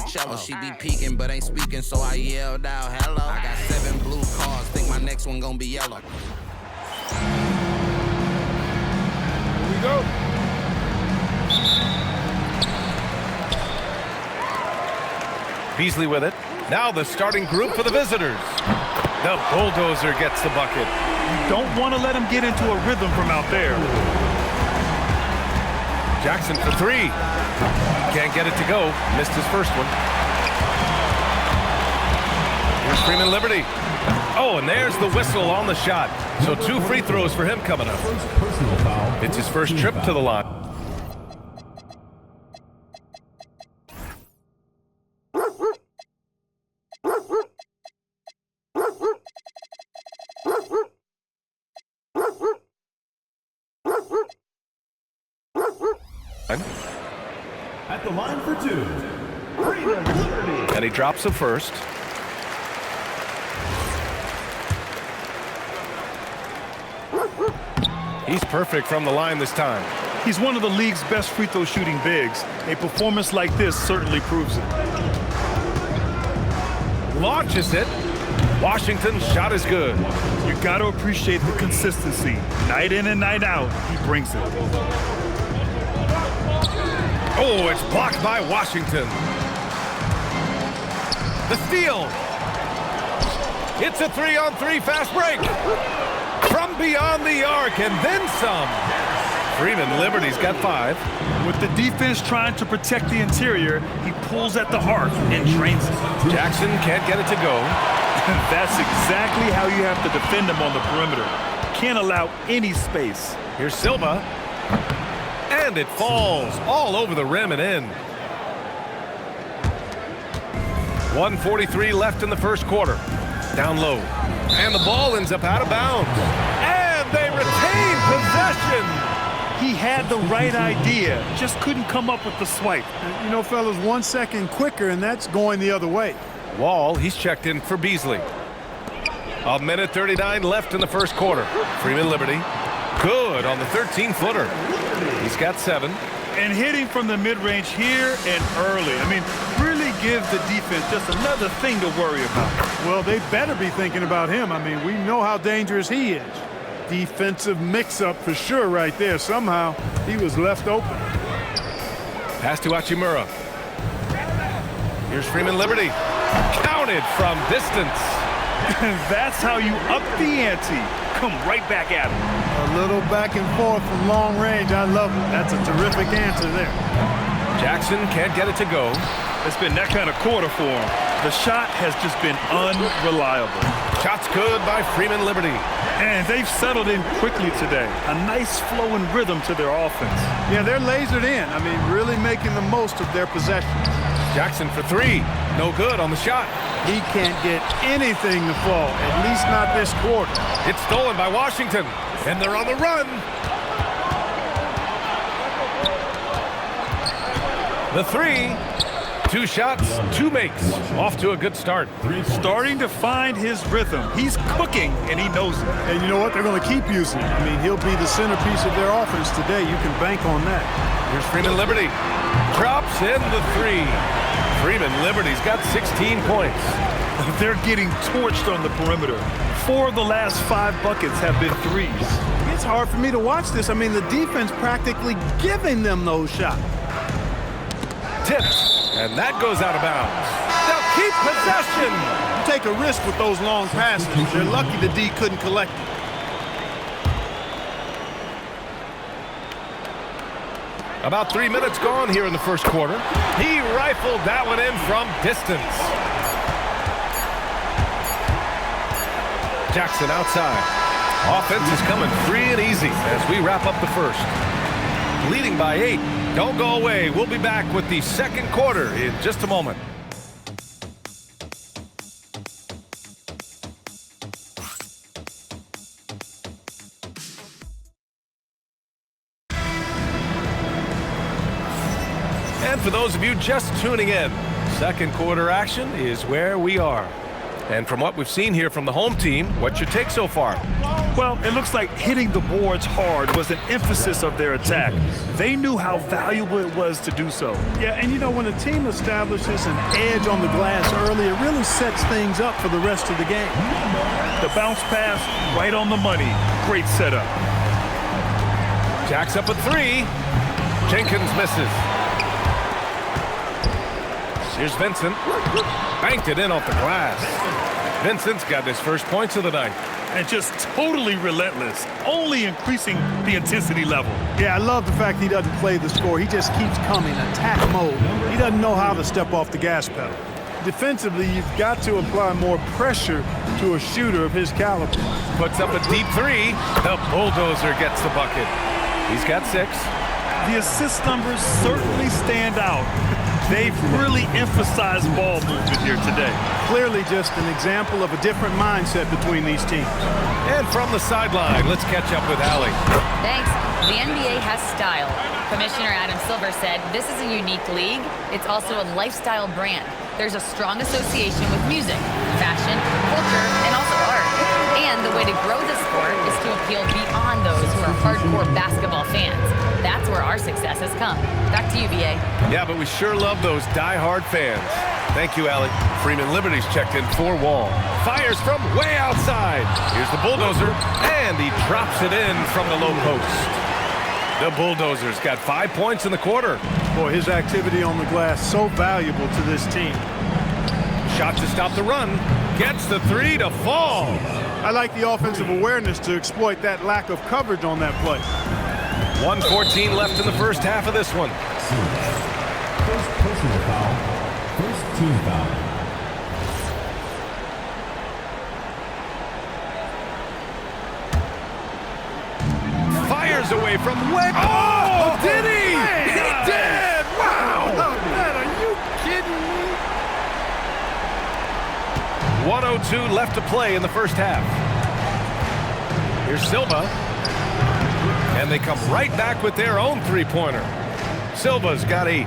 Cello. She be peeking but ain't speaking, so I yelled out, hello. I got 7 blue cards, think my next one gonna be yellow. Here we go. Beasley with it. Now the starting group for the visitors. The Bulldozer gets the bucket. You don't want to let him get into a rhythm from out there. Jackson for 3. Can't get it to go. Missed his first one. Here's Freeman Liberty. Oh, and there's the whistle on the shot. So 2 free throws for him coming up. It's his first trip to the line. At the line for 2, Freeman Liberty. And he drops the first. He's perfect from the line this time. He's one of the league's best free throw shooting bigs. A performance like this certainly proves it. Launches it. Washington's shot is good. You got to appreciate the consistency. Night in and night out, he brings it. Oh, it's blocked by Washington. The steal. It's a 3-on-3 fast break. From beyond the arc and then some. Freeman Liberty's got 5. With the defense trying to protect the interior, he pulls at the arc and drains it. Jackson can't get it to go. That's exactly how you have to defend him on the perimeter. Can't allow any space. Here's Silva. And it falls all over the rim and in. 1:43 left in the first quarter. Down low. And the ball ends up out of bounds. And they retain possession. He had the right idea, just couldn't come up with the swipe. You know, fellas, 1 second quicker, and that's going the other way. Wall, he's checked in for Beasley. 1:39 left in the first quarter. Freeman Liberty. Good on the 13-footer. He's got 7. And hitting from the mid-range here and early. I mean, really give the defense just another thing to worry about. Well, they better be thinking about him. I mean, we know how dangerous he is. Defensive mix-up for sure right there. Somehow, he was left open. Pass to Hachimura. Here's Freeman Liberty. Counted from distance. That's how you up the ante. Come right back at him. A little back and forth from long range. I love it. That's a terrific answer there. Jackson can't get it to go. It's been that kind of quarter for him. The shot has just been unreliable. Shot's good by Freeman Liberty. And they've settled in quickly today. A nice flow and rhythm to their offense. Yeah, they're lasered in. I mean, really making the most of their possession. Jackson for 3. No good on the shot. He can't get anything to fall, at least not this quarter. It's stolen by Washington, and they're on the run. The 3. 2 shots, 2 makes. Off to a good start. Starting to find his rhythm. He's cooking, and he knows it. And you know what? They're going to keep using it. I mean, he'll be the centerpiece of their offense today. You can bank on that. Here's Freeman Liberty. Drops in the 3. Freeman Liberty's got 16 points. They're getting torched on the perimeter. 4 of the last 5 buckets have been 3s. It's hard for me to watch this. I mean, the defense practically giving them those shots. Tipped, and that goes out of bounds. They'll keep possession. You take a risk with those long passes. They're lucky the D couldn't collect it. About 3 minutes gone here in the first quarter. He rifled that one in from distance. Jackson outside. Offense is coming free and easy as we wrap up the first. Leading by 8. Don't go away. We'll be back with the second quarter in just a moment. And for those of you just tuning in, second quarter action is where we are. And from what we've seen here from the home team, what's your take so far? Well, it looks like hitting the boards hard was an emphasis of their attack. They knew how valuable it was to do so. Yeah, and you know, when a team establishes an edge on the glass early, it really sets things up for the rest of the game. The bounce pass, right on the money. Great setup. Jacks up a three. Jenkins misses. Here's Vincent. Banked it in off the glass. Vincent's got his first points of the night. And just totally relentless, only increasing the intensity level. Yeah, I love the fact he doesn't play the score. He just keeps coming, attack mode. He doesn't know how to step off the gas pedal. Defensively, you've got to apply more pressure to a shooter of his caliber. Puts up a deep three. The Bulldozer gets the bucket. He's got 6. The assist numbers certainly stand out. They've really emphasized ball movement here today. Clearly just an example of a different mindset between these teams. And from the sideline, let's catch up with Allie. Thanks. The NBA has style. Commissioner Adam Silver said this is a unique league. It's also a lifestyle brand. There's a strong association with music, fashion, culture, and also art. And the way to grow the sport is to appeal beyond those who are hardcore basketball fans. That's where our success has come. Back to you, BA. Yeah, but we sure love those die-hard fans. Thank you, Allie. Freeman Liberty's checked in for Wall. Fires from way outside. Here's the Bulldozer, and he drops it in from the low post. The Bulldozers got 5 points in the quarter. Boy, his activity on the glass so valuable to this team. Shot to stop the run. Gets the three to fall. I like the offensive awareness to exploit that lack of coverage on that play. 1:14 left in the first half of this one. First personal foul. First team foul. Fires away from way. Oh, did he? He did! Wow! Oh, man, are you kidding me? 1:02 left to play in the first half. Here's Silva. And they come right back with their own three-pointer. Silva's got 8.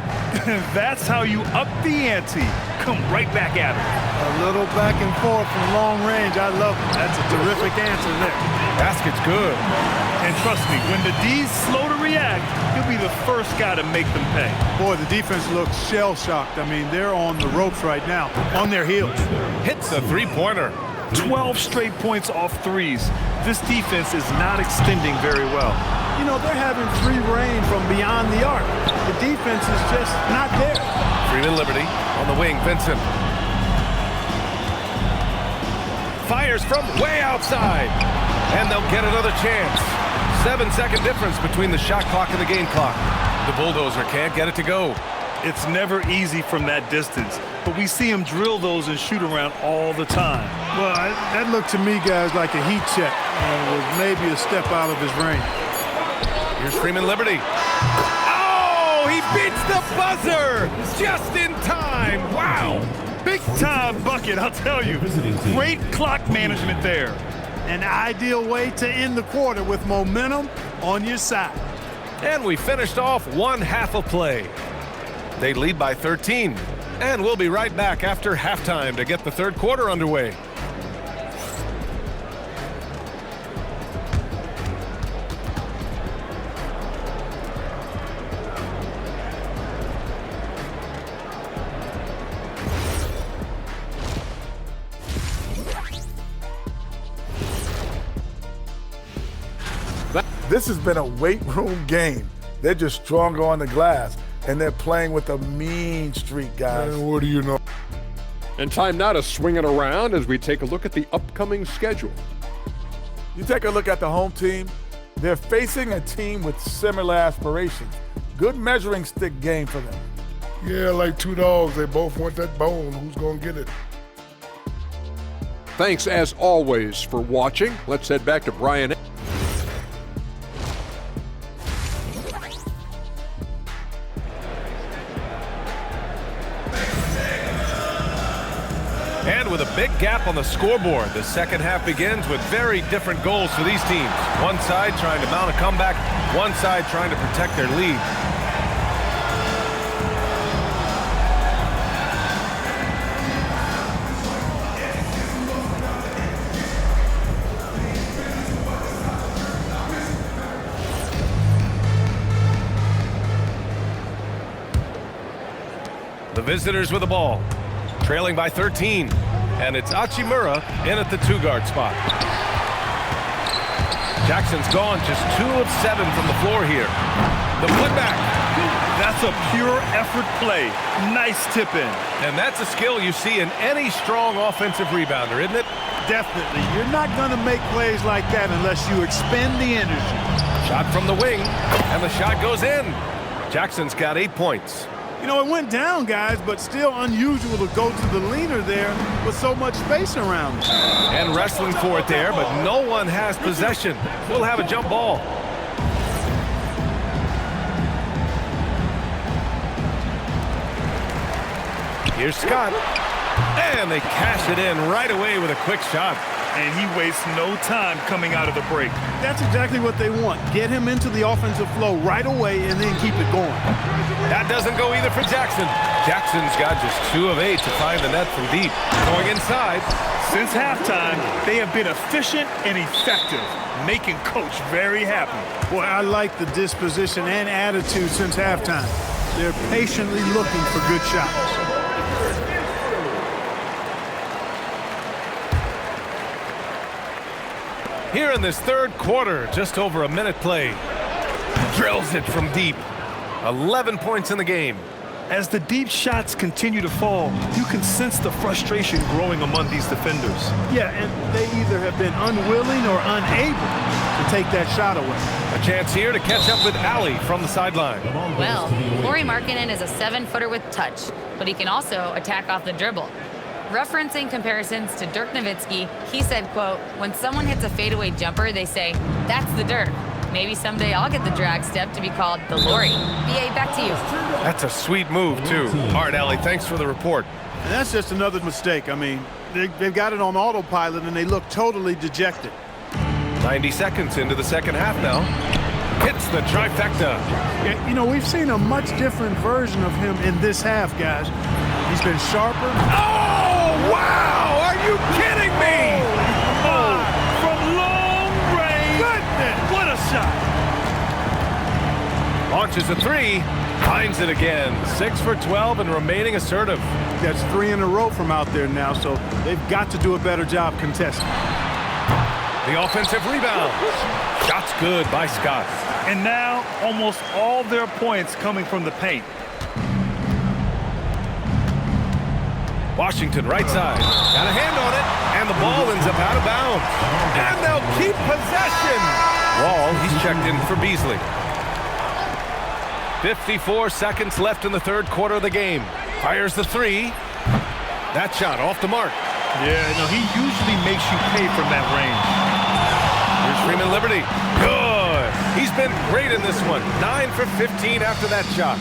That's how you up the ante. Come right back at him. A little back and forth from long range. I love it. That's a terrific answer there. Basket's good. And trust me, when the D's slow to react, he'll be the first guy to make them pay. Boy, the defense looks shell-shocked. I mean, they're on the ropes right now, on their heels. Hits a three-pointer. 12 straight points off threes. This defense is not extending very well. You know, they're having free reign from beyond the arc. The defense is just not there. Freeman Liberty on the wing, Vincent. Fires from way outside. And they'll get another chance. 7-second difference between the shot clock and the game clock. The Bulldozer can't get it to go. It's never easy from that distance, but we see him drill those and shoot around all the time. Well, that looked to me, guys, like a heat check. Was maybe a step out of his range. Here's Freeman Liberty. Oh, he beats the buzzer just in time. Wow. Big time bucket, I'll tell you. Great clock management there. An ideal way to end the quarter with momentum on your side. And we finished off one half of play. They lead by 13. And we'll be right back after halftime to get the third quarter underway. This has been a weight room game. They're just stronger on the glass, and they're playing with a mean streak, guys. And what do you know? And time now to swing it around as we take a look at the upcoming schedule. You take a look at the home team, they're facing a team with similar aspirations. Good measuring stick game for them. Yeah, like two dogs, they both want that bone. Who's gonna get it? Thanks as always for watching. Let's head back to Brian. And with a big gap on the scoreboard, the second half begins with very different goals for these teams. One side trying to mount a comeback, one side trying to protect their lead. The visitors with the ball, trailing by 13. And it's Achimura in at the 2-guard spot. Jackson's gone just 2 of 7 from the floor here. The putback. That's a pure effort play. Nice tip in. And that's a skill you see in any strong offensive rebounder, isn't it? Definitely. You're not going to make plays like that unless you expend the energy. Shot from the wing, and the shot goes in. Jackson's got 8 points. You know, it went down, guys, but still unusual to go to the leaner there with so much space around it. And wrestling for it there, but no one has possession. We'll have a jump ball. Here's Scott. And they cash it in right away with a quick shot. And he wastes no time coming out of the break. That's exactly what they want. Get him into the offensive flow right away and then keep it going. That doesn't go either for Jackson. Jackson's got just 2 of 8 to find the net from deep. Going inside. Since halftime, they have been efficient and effective, making Coach very happy. Boy, I like the disposition and attitude since halftime. They're patiently looking for good shots. Here in this third quarter, just over a minute play. Drills it from deep. 11 points in the game. As the deep shots continue to fall, you can sense the frustration growing among these defenders. Yeah, and they either have been unwilling or unable to take that shot away. A chance here to catch up with Allie from the sideline. Well, Lauri Markkanen is a 7-footer with touch, but he can also attack off the dribble. Referencing comparisons to Dirk Nowitzki, he said, quote, "When someone hits a fadeaway jumper, they say, that's the Dirk. Maybe someday I'll get the drag step to be called the Lauri." BA, back to you. That's a sweet move, too. All right, Allie, thanks for the report. And that's just another mistake. I mean, they've got it on autopilot, and they look totally dejected. 90 seconds into the second half now. Hits the trifecta. Yeah, you know, we've seen a much different version of him in this half, guys. He's been sharper. Oh, wow! Are you kidding me? Oh, from long range. Goodness! What a shot. Launches a 3. Finds it again. 6 for 12 and remaining assertive. That's 3 in a row from out there now, so they've got to do a better job contesting. The offensive rebound. Shot's good by Scott. And now almost all their points coming from the paint. Washington right side. Got a hand on it, and the ball ends up out of bounds. And they'll keep possession. Wall, he's checked in for Beasley. 54 seconds left in the third quarter of the game. Fires the 3. That shot off the mark. Yeah, no, he usually makes you pay from that range. Here's Freeman Liberty. Good. He's been great in this one. 9 for 15 after that shot.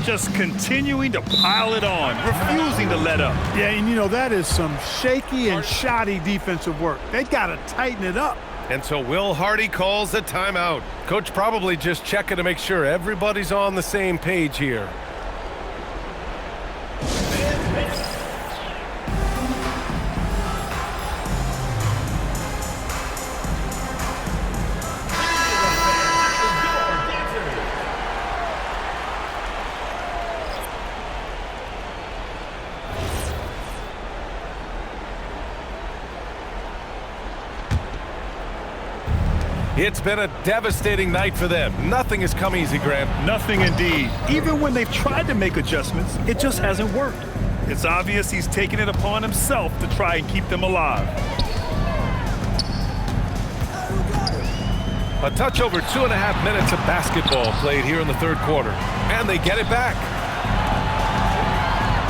Just continuing to pile it on, refusing to let up. Yeah, and you know, that is some shaky and shoddy defensive work. They got to tighten it up. And so Will Hardy calls the timeout. Coach probably just checking to make sure everybody's on the same page here. It's been a devastating night for them. Nothing has come easy, Grant. Nothing indeed. Even when they've tried to make adjustments, it just hasn't worked. It's obvious he's taken it upon himself to try and keep them alive. A touch over 2.5 minutes of basketball played here in the third quarter. And they get it back.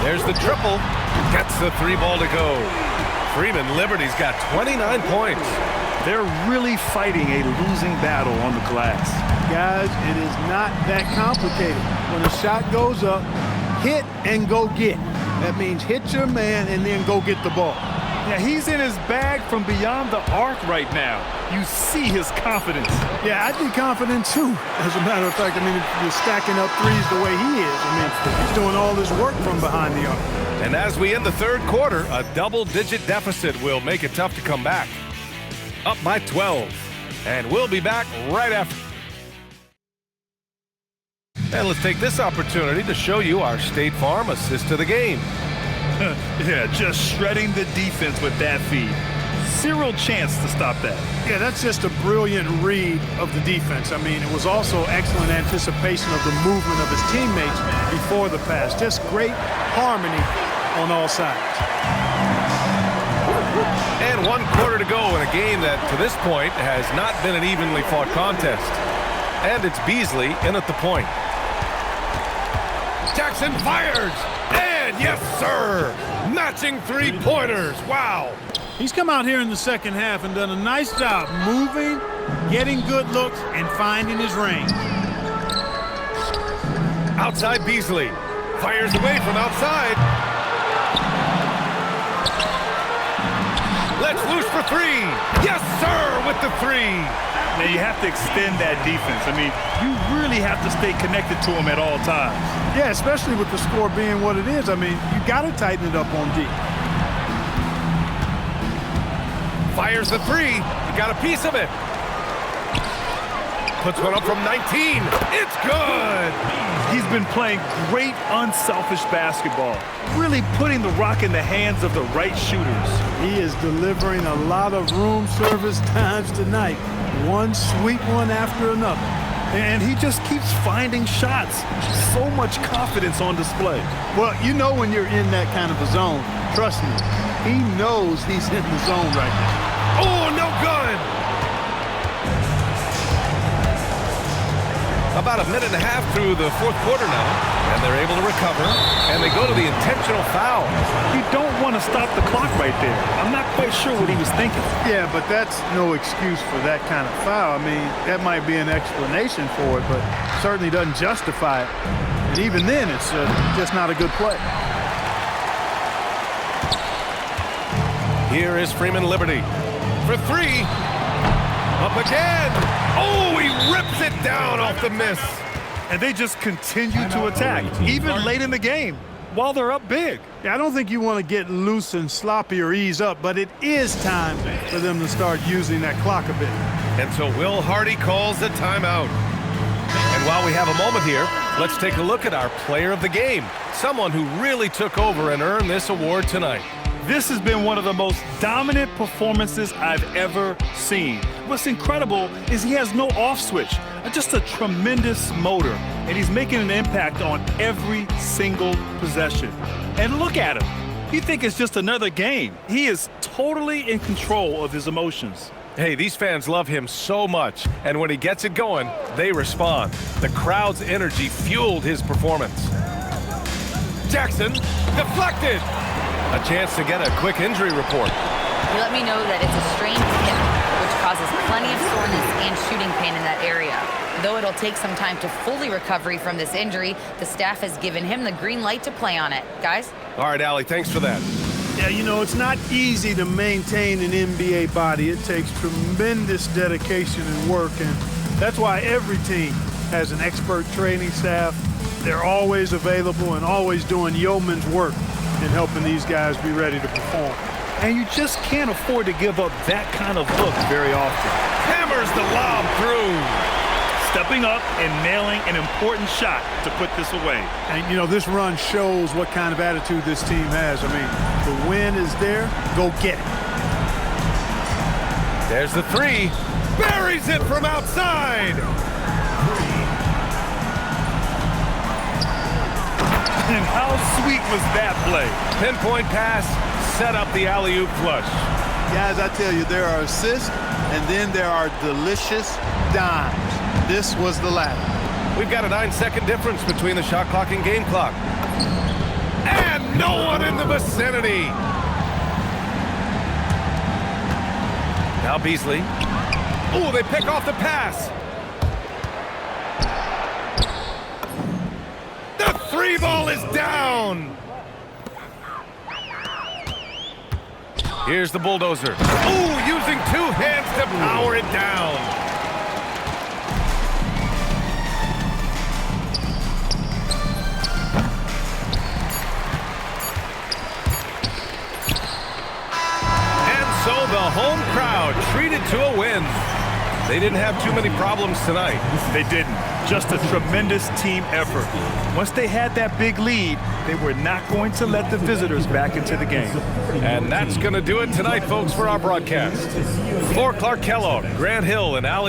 There's the triple. Gets the 3 ball to go. Freeman Liberty's got 29 points. They're really fighting a losing battle on the glass. Guys, it is not that complicated. When a shot goes up, hit and go get. That means hit your man and then go get the ball. Yeah, he's in his bag from beyond the arc right now. You see his confidence. Yeah, I'd be confident too. As a matter of fact, I mean, if you're stacking up threes the way he is, I mean, he's doing all this work from behind the arc. And as we end the third quarter, a double-digit deficit will make it tough to come back. Up by 12. And we'll be back right after. And let's take this opportunity to show you our State Farm assist to the game. Yeah, just shredding the defense with that feed. Zero chance to stop that. Yeah, that's just a brilliant read of the defense. I mean, it was also excellent anticipation of the movement of his teammates before the pass. Just great harmony on all sides. And 1 quarter to go in a game that, to this point, has not been an evenly fought contest. And it's Beasley in at the point. Jackson fires! And yes, sir! Matching three-pointers. Wow! He's come out here in the second half and done a nice job moving, getting good looks, and finding his range. Outside Beasley. Fires away from outside. Let's loose for three. Yes, sir, with the three. Now, you have to extend that defense. I mean, you really have to stay connected to him at all times. Yeah, especially with the score being what it is. I mean, you got to tighten it up on D. Fires the three. He got a piece of it. Puts one up from 19. It's good. He's been playing great unselfish basketball, really putting the rock in the hands of the right shooters. He is delivering a lot of room service times tonight. One sweet one after another. And he just keeps finding shots. So much confidence on display. Well, you know when you're in that kind of a zone. Trust me, he knows he's in the zone right now. Oh, no good. About a minute and a half through the fourth quarter now, and they're able to recover, and they go to the intentional foul. You don't want to stop the clock right there. I'm not quite sure what he was thinking. Yeah, but that's no excuse for that kind of foul. I mean, that might be an explanation for it, but certainly doesn't justify it. And even then, it's just not a good play. Here is Freeman Liberty for three. Up again. Oh, he rips it down off the miss. And they just continue to attack, even late in the game, while they're up big. Yeah, I don't think you want to get loose and sloppy or ease up, but it is time for them to start using that clock a bit. And so Will Hardy calls the timeout. And while we have a moment here, let's take a look at our player of the game, someone who really took over and earned this award tonight. This has been one of the most dominant performances I've ever seen. What's incredible is he has no off switch, just a tremendous motor, and he's making an impact on every single possession. And look at him. You think it's just another game. He is totally in control of his emotions. Hey, these fans love him so much, and when he gets it going, they respond. The crowd's energy fueled his performance. Jackson deflected. A chance to get a quick injury report. He let me know that it's a strained hip, which causes plenty of soreness and shooting pain in that area. Though it'll take some time to fully recover from this injury, the staff has given him the green light to play on it. Guys? All right, Allie, thanks for that. Yeah, you know, it's not easy to maintain an NBA body. It takes tremendous dedication and work, and that's why every team has an expert training staff. They're always available and always doing yeoman's work in helping these guys be ready to perform. And you just can't afford to give up that kind of look very often. Hammers the lob through. Stepping up and nailing an important shot to put this away. And, you know, this run shows what kind of attitude this team has. I mean, the win is there. Go get it. There's the three. Buries it from outside. And how sweet was that play? Pinpoint pass, set up the alley-oop flush. Guys, I tell you, there are assists, and then there are delicious dimes. This was the latter. We've got a 9-second difference between the shot clock and game clock. And no one in the vicinity. Now Beasley. Oh, they pick off the pass. The three ball is down. Here's the Bulldozer. Oh, using two hands to power it down. And so the home crowd treated to a win. They didn't have too many problems tonight. They didn't. Just a tremendous team effort. Once they had that big lead, they were not going to let the visitors back into the game. And that's going to do it tonight, folks, for our broadcast. For Clark Kellogg, Grant Hill, and Allie